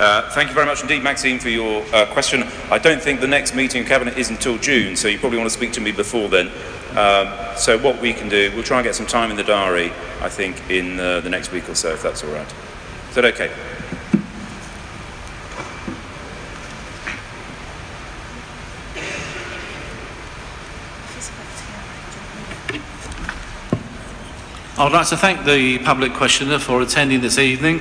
Thank you very much indeed, Maxine, for your question. I don't think the next meeting of Cabinet is until June, so you probably want to speak to me before then. So what we can do, we'll try and get some time in the diary, I think, in the next week or so, if that's all right. Is that okay? I would like to thank the public questioner for attending this evening.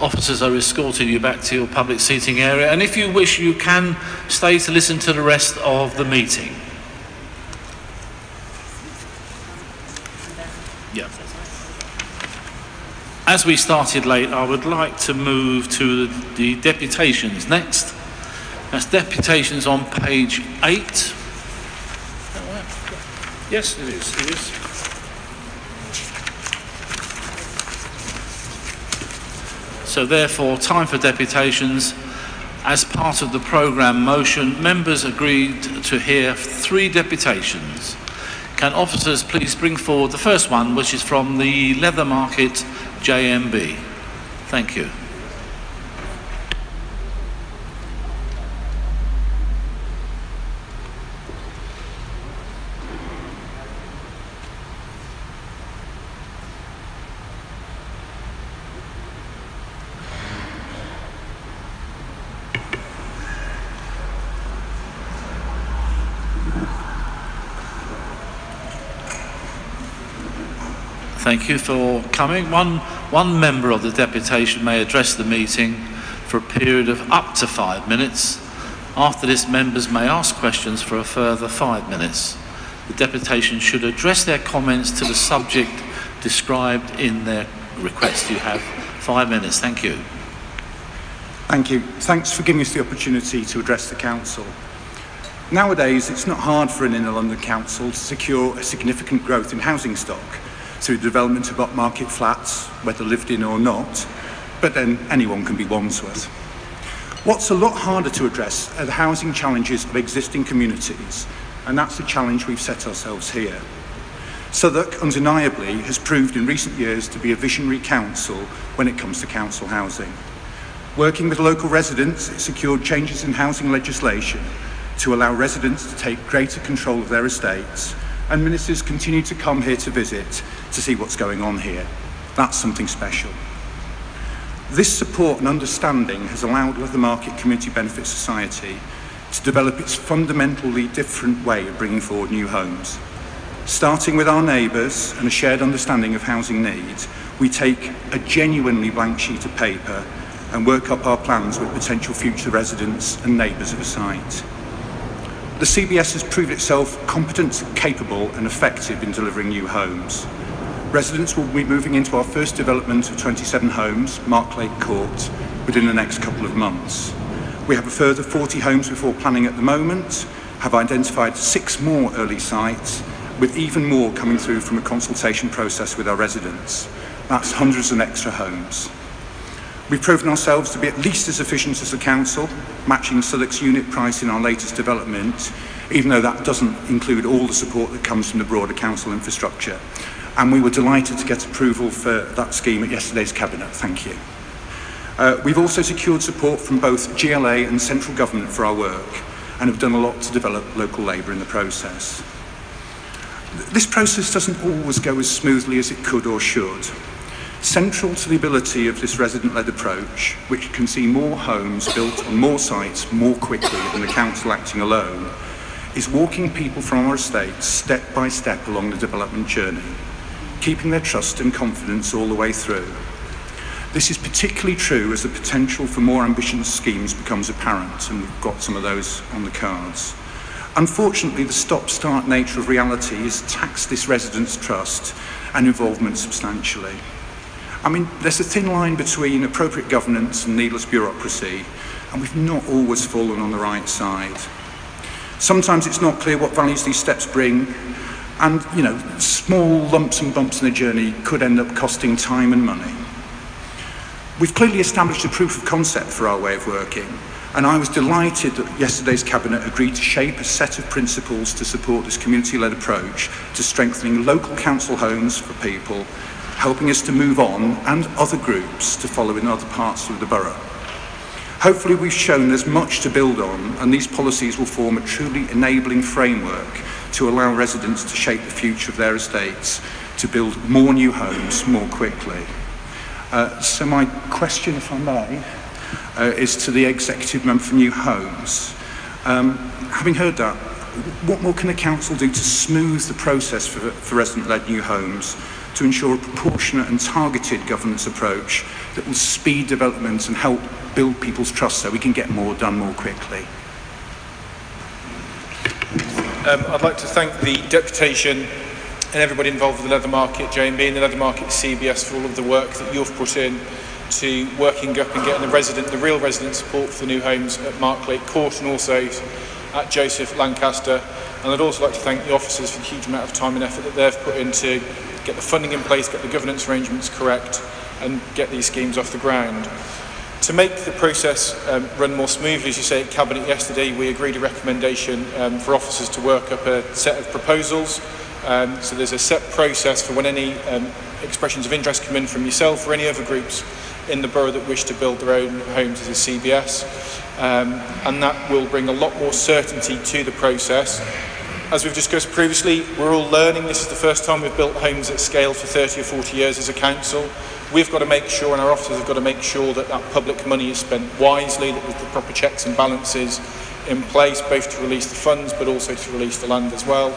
Officers are escorting you back to your public seating area, and if you wish, you can stay to listen to the rest of the meeting. Yeah. As we started late, I would like to move to the deputations next. That's deputations on page 8. Yes, it is. It is. So therefore, time for deputations. As part of the programme motion, members agreed to hear 3 deputations. Can officers please bring forward the first one, which is from the Leathermarket JMB. Thank you. Thank you for coming. One member of the deputation may address the meeting for a period of up to 5 minutes. After this, members may ask questions for a further 5 minutes. The deputation should address their comments to the subject described in their request. You have 5 minutes. Thank you. Thank you. Thanks for giving us the opportunity to address the Council. Nowadays, it's not hard for an inner London council to secure a significant growth in housing stock through the development of upmarket flats, whether lived in or not, but then anyone can be Wandsworth. What's a lot harder to address are the housing challenges of existing communities, and that's the challenge we've set ourselves here. Southwark undeniably has proved in recent years to be a visionary council when it comes to council housing. Working with local residents, it secured changes in housing legislation to allow residents to take greater control of their estates, and ministers continue to come here to visit to see what's going on here. That's something special. This support and understanding has allowed Leathermarket Community Benefit Society to develop its fundamentally different way of bringing forward new homes. Starting with our neighbours and a shared understanding of housing needs, we take a genuinely blank sheet of paper and work up our plans with potential future residents and neighbours of a site. The CBS has proved itself competent, capable and effective in delivering new homes. Residents will be moving into our first development of 27 homes, Marklake Court, within the next couple of months. We have a further 40 homes before planning at the moment, have identified 6 more early sites, with even more coming through from a consultation process with our residents. That's hundreds of extra homes. We've proven ourselves to be at least as efficient as the council, matching Southwark's unit price in our latest development, even though that doesn't include all the support that comes from the broader council infrastructure. And we were delighted to get approval for that scheme at yesterday's Cabinet. Thank you. We've also secured support from both GLA and central government for our work, and have done a lot to develop local labour in the process. This process doesn't always go as smoothly as it could or should. Central to the ability of this resident-led approach, which can see more homes built on more sites more quickly than the council acting alone, is walking people from our estates step by step along the development journey, keeping their trust and confidence all the way through. This is particularly true as the potential for more ambitious schemes becomes apparent, and we've got some of those on the cards. Unfortunately, the stop-start nature of reality has taxed this residents' trust and involvement substantially. I mean, there's a thin line between appropriate governance and needless bureaucracy, and we've not always fallen on the right side. Sometimes it's not clear what values these steps bring, and, you know, small lumps and bumps in the journey could end up costing time and money. We've clearly established a proof of concept for our way of working, and I was delighted that yesterday's Cabinet agreed to shape a set of principles to support this community-led approach to strengthening local council homes for people, helping us to move on, and other groups to follow in other parts of the borough. Hopefully we've shown there's much to build on, and these policies will form a truly enabling framework to allow residents to shape the future of their estates, to build more new homes more quickly. So my question, if I may, is to the Executive Member for New Homes. Having heard that, what more can the Council do to smooth the process for resident-led new homes, to ensure a proportionate and targeted governance approach that will speed development and help build people's trust so we can get more done more quickly? I'd like to thank the deputation and everybody involved with the Leathermarket JMB and the Leathermarket CBS for all of the work that you've put in to working up and getting the real resident support for the new homes at Marklake Court and also at Joseph Lancaster. And I'd also like to thank the officers for the huge amount of time and effort that they've put in to get the funding in place, get the governance arrangements correct and get these schemes off the ground. To make the process run more smoothly, as you say at Cabinet yesterday, we agreed a recommendation for officers to work up a set of proposals. So there's a set process for when any expressions of interest come in from yourself or any other groups in the borough that wish to build their own homes as a CBS. And that will bring a lot more certainty to the process. As we've discussed previously, we're all learning. This is the first time we've built homes at scale for 30 or 40 years as a council. We've got to make sure, and our officers have got to make sure, that that public money is spent wisely, that there's the proper checks and balances in place, both to release the funds but also to release the land as well.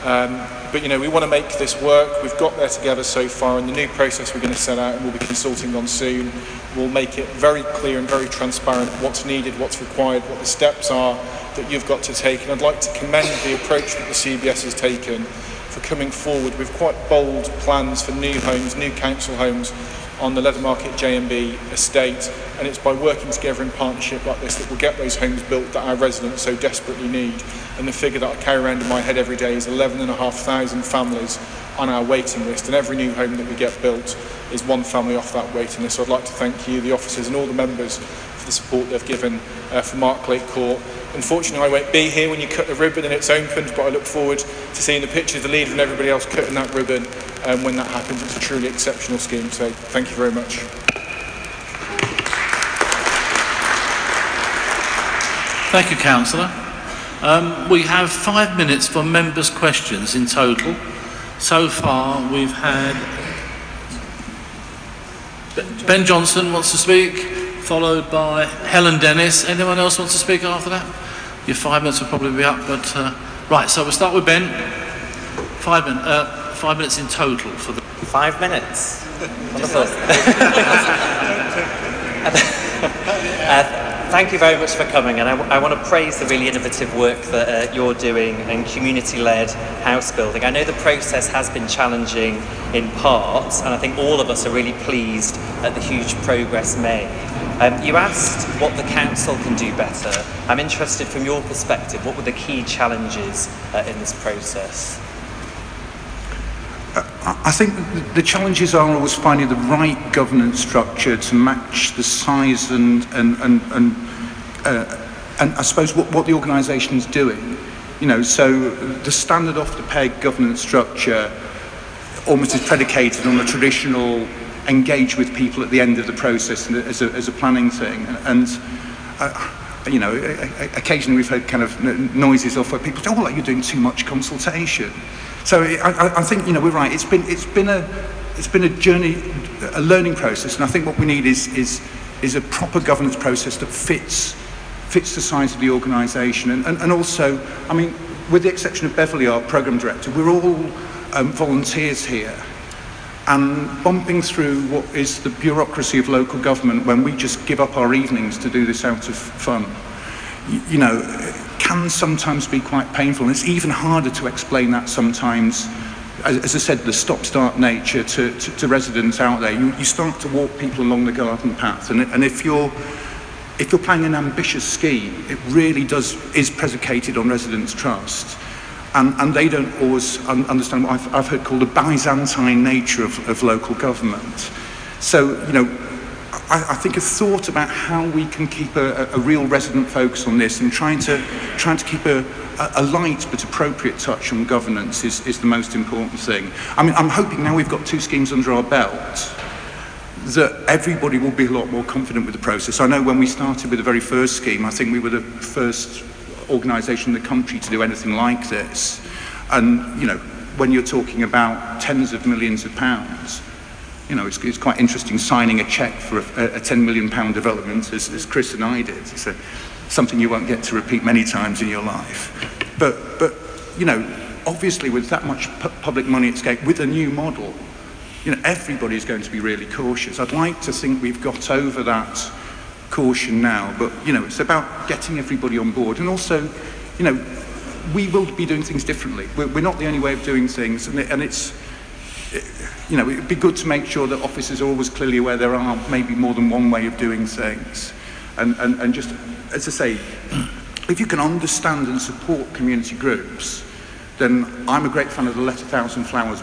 But you know, we want to make this work. We've got there together so far, and the new process we're going to set out and we'll be consulting on soon will make it very clear and very transparent what's needed, what's required, what the steps are that you've got to take. And I'd like to commend the approach that the CBS has taken for coming forward with quite bold plans for new homes, new council homes on the Leathermarket JMB estate, and it's by working together in partnership like this that we'll get those homes built that our residents so desperately need. And the figure that I carry around in my head every day is 11,500 families on our waiting list, and every new home that we get built is one family off that waiting list. So I'd like to thank you, the officers and all the members for the support they've given for Marklake Court. Unfortunately, I won't be here when you cut the ribbon and it's opened, but I look forward to seeing the pictures of the leader and everybody else cutting that ribbon when that happens. It's a truly exceptional scheme, so thank you very much. Thank you, Councillor. We have 5 minutes for members' questions in total. So far, we've had Ben Johnson wants to speak, followed by Helen Dennis. Anyone else wants to speak after that? Your 5 minutes will probably be up, but right. So we'll start with Ben. 5 minutes in total for the 5 minutes. Wonderful. Thank you very much for coming, and I want to praise the really innovative work that you're doing and community-led house building. I know the process has been challenging in parts, and I think all of us are really pleased at the huge progress made. You asked what the council can do better. I'm interested from your perspective, what were the key challenges in this process? I think the challenges are always finding the right governance structure to match the size and I suppose what the organisation is doing. You know, so the standard off the peg governance structure almost is predicated on the traditional engage with people at the end of the process as a planning thing, and you know, occasionally we've heard kind of noises off where people say, oh, like you're doing too much consultation. So I think, you know, we're right. It's been a journey, a learning process, and I think what we need is a proper governance process that fits the size of the organisation, and also, I mean, with the exception of Beverly, our programme director, we're all volunteers here, and bumping through what is the bureaucracy of local government when we just give up our evenings to do this out of fun, you know, can sometimes be quite painful, and it's even harder to explain that sometimes, as I said, the stop-start nature to residents out there. You start to walk people along the garden path, and if you're planning an ambitious scheme, it really is predicated on residents' trust, and they don't always understand what I've heard called the Byzantine nature of local government. So, you know, I think a thought about how we can keep a real resident focus on this and trying to keep a light but appropriate touch on governance is the most important thing. I mean, I'm hoping now we've got 2 schemes under our belt that everybody will be a lot more confident with the process. I know when we started with the very first scheme, I think we were the first organisation in the country to do anything like this. And, you know, when you're talking about tens of millions of pounds, you know, it's quite interesting signing a cheque for a £10 million development, as Chris and I did. It's something you won't get to repeat many times in your life. But you know, obviously with that much public money at stake, with a new model, you know, everybody's going to be really cautious. I'd like to think we've got over that caution now, but, you know, it's about getting everybody on board. And also, you know, we will be doing things differently. We're not the only way of doing things, and it's, you know, it'd be good to make sure that officers are always clearly aware there are maybe more than one way of doing things. And just, as I say, if you can understand and support community groups, then I'm a great fan of the Let 1,000 Flowers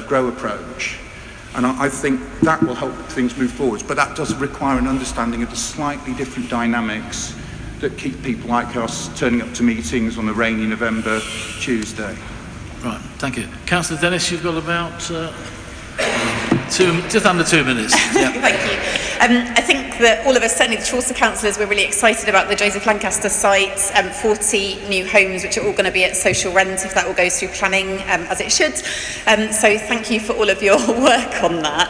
Grow approach. And I think that will help things move forward. But that does require an understanding of the slightly different dynamics that keep people like us turning up to meetings on a rainy November Tuesday. Right, thank you. Councillor Dennis, you've got about just under 2 minutes. Yeah. Thank you. I think that all of us, certainly the Chaucer councillors, we're really excited about the Joseph Lancaster site, 40 new homes which are all going to be at social rent if that all goes through planning as it should. So thank you for all of your work on that.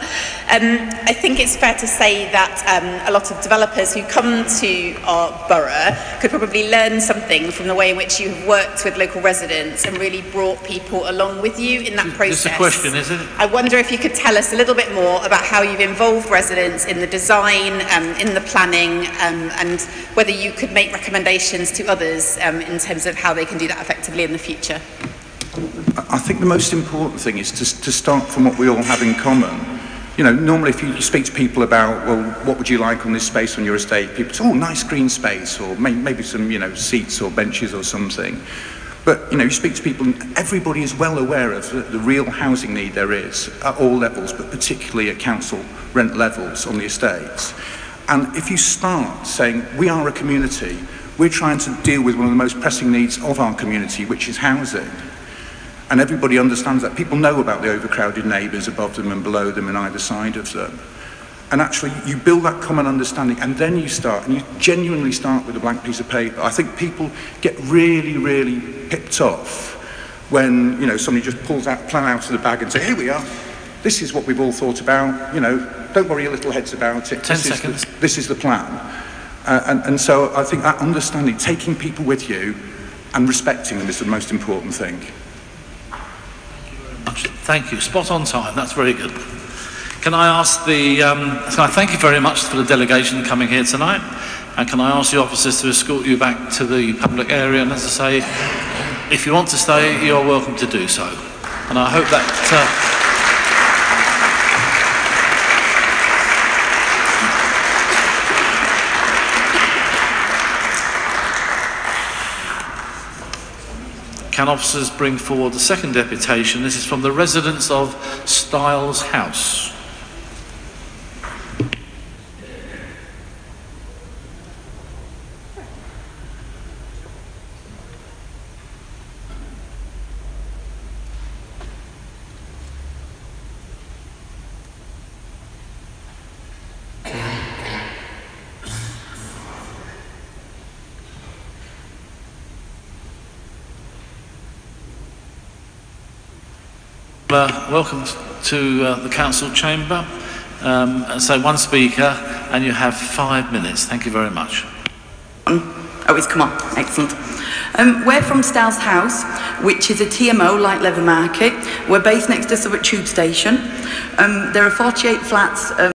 I think it's fair to say that a lot of developers who come to our borough could probably learn something from the way in which you have worked with local residents and really brought people along with you in that process. It's a question, isn't it? I wonder if you could tell us a little bit more about how you've involved residents in the design, in the planning, and whether you could make recommendations to others in terms of how they can do that effectively in the future. I think the most important thing is to start from what we all have in common. You know, normally if you speak to people about, well, what would you like on this space on your estate? People say, oh, nice green space, or maybe some, you know, seats or benches or something. But, you know, you speak to people and everybody is well aware of the real housing need there is at all levels, but particularly at council rent levels on the estates. And if you start saying, we are a community, we're trying to deal with one of the most pressing needs of our community, which is housing. And everybody understands that. People know about the overcrowded neighbours above them and below them and either side of them. And actually, you build that common understanding, and then you start, and you genuinely start with a blank piece of paper. I think people get really, really pipped off when, you know, somebody just pulls that plan out of the bag and says, here we are, this is what we've all thought about, you know, don't worry your little heads about it. 10 seconds. This is the plan. And so I think that understanding, taking people with you and respecting them is the most important thing. Thank you. Spot on time. That's very good. Can I ask can I thank you very much for the delegation coming here tonight, and can I ask the officers to escort you back to the public area? And as I say, if you want to stay, you're welcome to do so. And I hope that can officers bring forward the second deputation? This is from the residents of Styles House. Welcome to the council chamber. So one speaker, and you have 5 minutes. Thank you very much. Oh, it's come on. Excellent. We're from Styles House, which is a TMO like Leathermarket. We're based next to Southwark Tube Station. There are 48 flats.